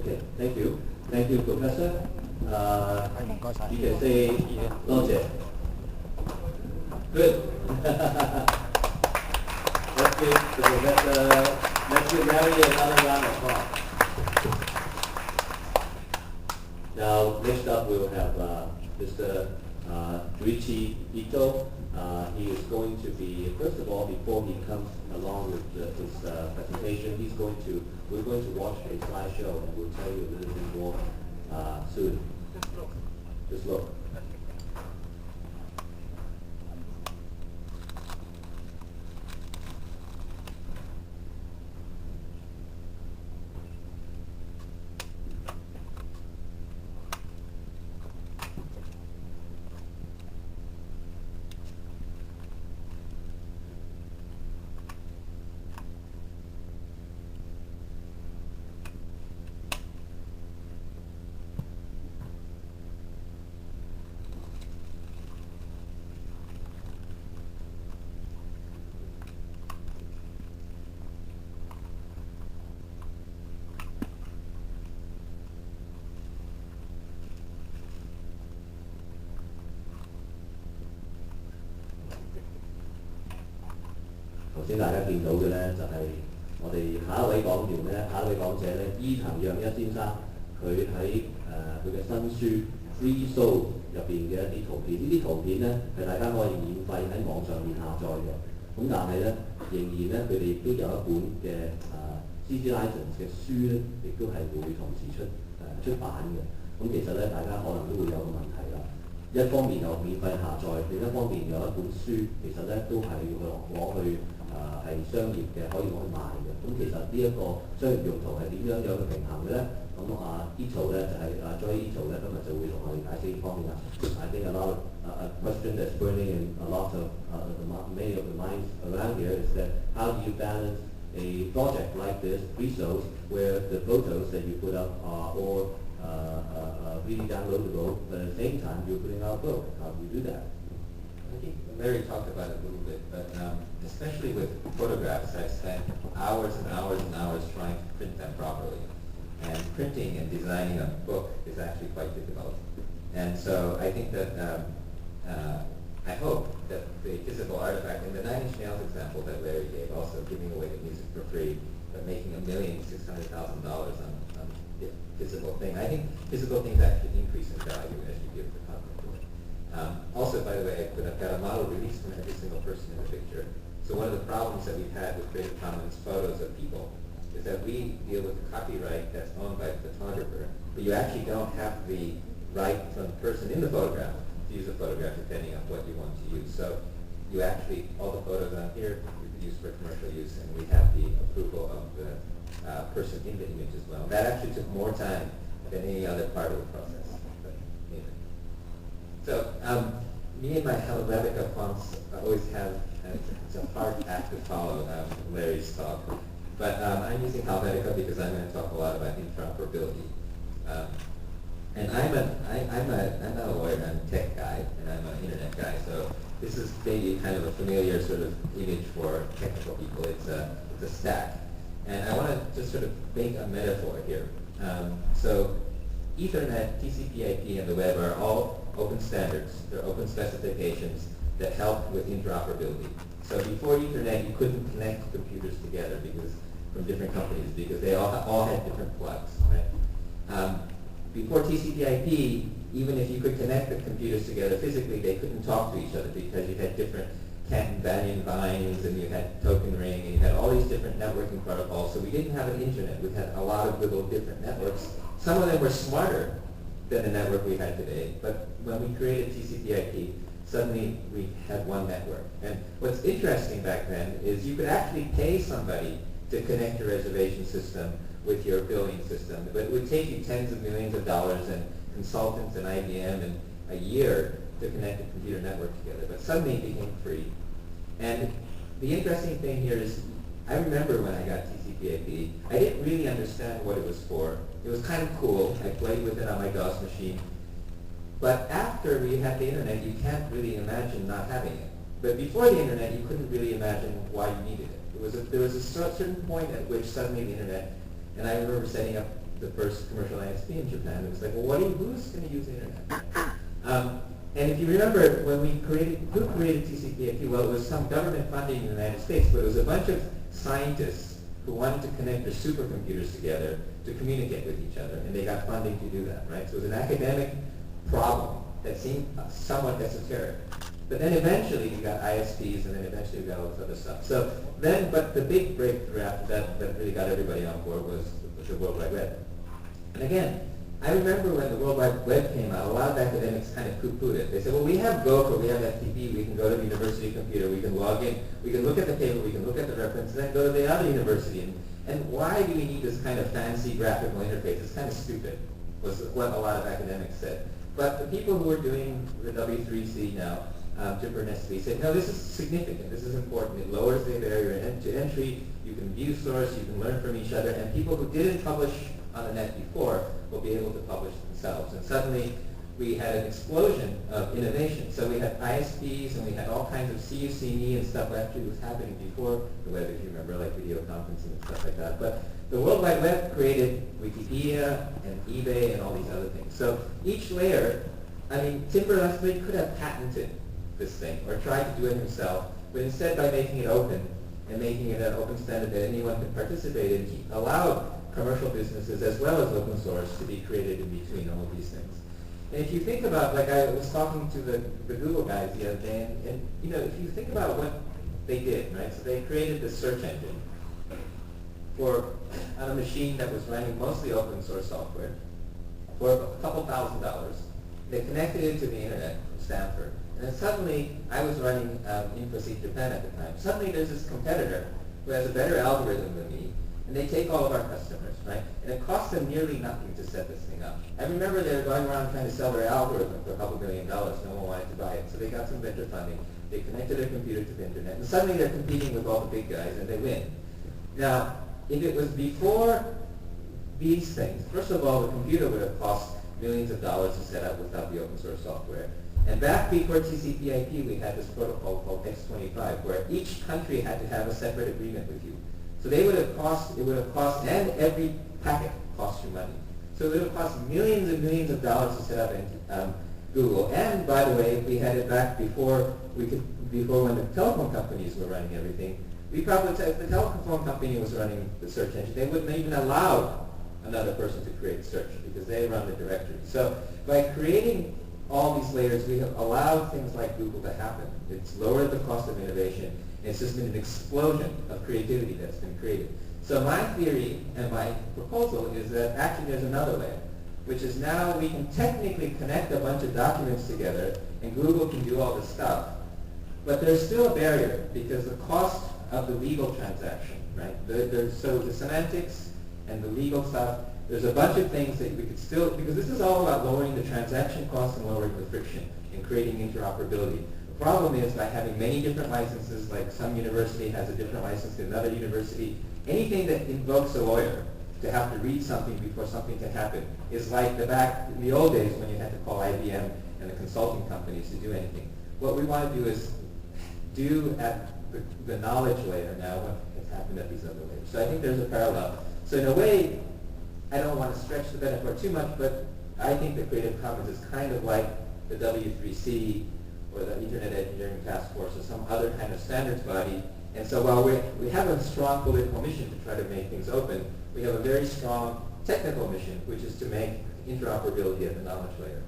Okay, thank you. Thank you, Professor. You can say, Loje. Good. Let's give the Professor, let's give Mary another round of applause. Now, next up we'll have Mr. Juichi Ito. He is going to be, first of all, before he comes along with his presentation, we're going to watch a slideshow and we'll tell you a little bit more soon. Just look.頭先大家見到嘅咧，就係、我哋下一位講員咧，下一位講者咧，伊藤穰一先生，佢喺佢嘅新書《Free Soul》入邊嘅一啲圖片，呢啲圖片咧係大家可以免費喺網上面下載嘅。咁但係咧，仍然咧佢哋亦都有一本嘅CC license 嘅書咧，亦都係會同時出版嘅。咁其實咧，大家可能都會有個問題啦。一方面有免費下載，另一方面有一本書，其實咧都係要攞去係商業嘅，可以攞去賣嘅。咁其實呢一個商業用途係點樣有個平衡嘅咧？咁Ito 咧就係Joy Ito 咧今日就會同我哋解釋呢方面啦。I think a lot of a question that's burning in a lot of many of the minds around here is that how do you balance a project like this, Resource, where the photos that you put up are all really downloadable, but at the same time you're putting out a book. How do you do that? I think Mary talked about it a little bit, but especially with photographs, I've spent hours and hours and hours trying to print them properly. And printing and designing a book is actually quite difficult. And so I think that, I hope that the physical artifact, in the Nine Inch Nails example that Larry gave, also giving away the music for free, but making $1,600,000 on the physical thing. I think physical things actually increase in value as you give the content away. Also, by the way, I've got a model release from every single person in the picture. So one of the problems that we've had with Creative Commons photos of people is that we deal with copyright that's owned by the photographer, but you actually don't have the right from the person in the photograph to use the photograph depending on what you want to use. So you actually, all the photos on here, you can use for commercial use, and we have the approval of the person in the image as well. That actually took more time than any other part of the process. But, anyway. So me and my Helvetica fonts always have, it's a hard act to follow Larry's talk. But I'm using Helvetica because I'm going to talk a lot about interoperability. And I'm not a lawyer, I'm a tech guy, and I'm an internet guy, so this is maybe kind of a familiar sort of image for technical people. It's a stack. And I want to just sort of make a metaphor here. So Ethernet, TCP/IP, and the web are all open standards. They're open specifications that help with interoperability. So before Ethernet, you couldn't connect computers together from different companies because they all had different plugs, right? Before TCP/IP, even if you could connect the computers together physically, they couldn't talk to each other because you had different Canton-Banyan vines, and you had Token Ring, and you had all these different networking protocols. So we didn't have an internet. We had a lot of little different networks. Some of them were smarter than the network we had today. But when we created TCP/IP, suddenly we had one network. And what's interesting back then is you could actually pay somebody to connect your reservation system with your billing system. But it would take you tens of millions of dollars and consultants and IBM and a year to connect the computer network together. But suddenly it became free. And the interesting thing here is, I remember when I got TCP/IP, I didn't really understand what it was for. It was kind of cool. I played with it on my DOS machine. But after we had the internet, you can't really imagine not having it. But before the internet, you couldn't really imagine why you needed it. There was a certain point at which suddenly the internet, and I remember setting up the first commercial ISP in Japan. It was like, well, who's going to use the internet? And if you remember, when who created TCP/IP? Well, it was some government funding in the United States, but it was a bunch of scientists who wanted to connect their supercomputers together to communicate with each other, and they got funding to do that, right? So it was an academic problem that seemed somewhat esoteric. But then eventually we got ISPs, and then eventually we got all this other stuff. So then, but the big breakthrough after that really got everybody on board was the World Wide Web. And again, I remember when the World Wide Web came out, a lot of academics kind of poo-pooed it. They said, well, we have Gopher, we have FTP, we can go to the university computer, we can log in, we can look at the paper, we can look at the reference, and then go to the other university. And why do we need this kind of fancy graphical interface? It's kind of stupid, was what a lot of academics said. But the people who are doing the W3C now, Jipper and SB, said, no, this is significant, this is important. It lowers the barrier to entry, you can view source, you can learn from each other, and people who didn't publish on the net before will be able to publish themselves. And suddenly we had an explosion of innovation. So we had ISPs and we had all kinds of CUCME and stuff actually was happening before the web, if you remember, like video conferencing and stuff like that. But the World Wide Web created Wikipedia and eBay and all these other things. So each layer, I mean, Tim Berners-Lee could have patented this thing or tried to do it himself, but instead by making it open and making it an open standard that anyone could participate in, he allowed commercial businesses as well as open source to be created in between all of these things. And if you think about, like I was talking to the Google guys the other day, and you know, if you think about what they did, right? So they created this search engine on a machine that was running mostly open source software for a couple $1,000s. They connected it to the internet from Stanford. And then suddenly, I was running InfoSeek Japan at the time. Suddenly there's this competitor who has a better algorithm than me, and they take all of our customers, right? And it costs them nearly nothing to set this thing up. I remember they were going around trying to sell their algorithm for a couple $1 million. No one wanted to buy it. So they got some venture funding. They connected their computer to the internet. And suddenly they're competing with all the big guys, and they win. Now, if it was before these things, first of all, the computer would have cost millions of dollars to set up without the open source software. And back before TCP/IP, we had this protocol called X25, where each country had to have a separate agreement with you. So it would have cost, and every packet cost you money. So it would have cost millions and millions of dollars to set up Google. And by the way, if we had it back before when the telephone companies were running everything, we probably, if the telephone company was running the search engine, they wouldn't even allow another person to create search because they run the directory. So by creating all these layers, we have allowed things like Google to happen. It's lowered the cost of innovation. It's just been an explosion of creativity that's been created. So my theory and my proposal is that actually there's another layer, which is now we can technically connect a bunch of documents together, and Google can do all this stuff. But there's still a barrier because the cost of the legal transaction, right? So the semantics and the legal stuff, there's a bunch of things that we could still, because this is all about lowering the transaction cost and lowering the friction and creating interoperability. The problem is by having many different licenses, like some university has a different license than another university, anything that invokes a lawyer to have to read something before something can happen is like back in the old days when you had to call IBM and the consulting companies to do anything. What we want to do is do at the knowledge layer now what has happened at these other layers. So I think there's a parallel. So in a way, I don't want to stretch the metaphor too much, but I think the Creative Commons is kind of like the W3C or the Internet Engineering Task Force or some other kind of standards body. And so while we have a strong political mission to try to make things open, we have a very strong technical mission, which is to make interoperability at the knowledge layer.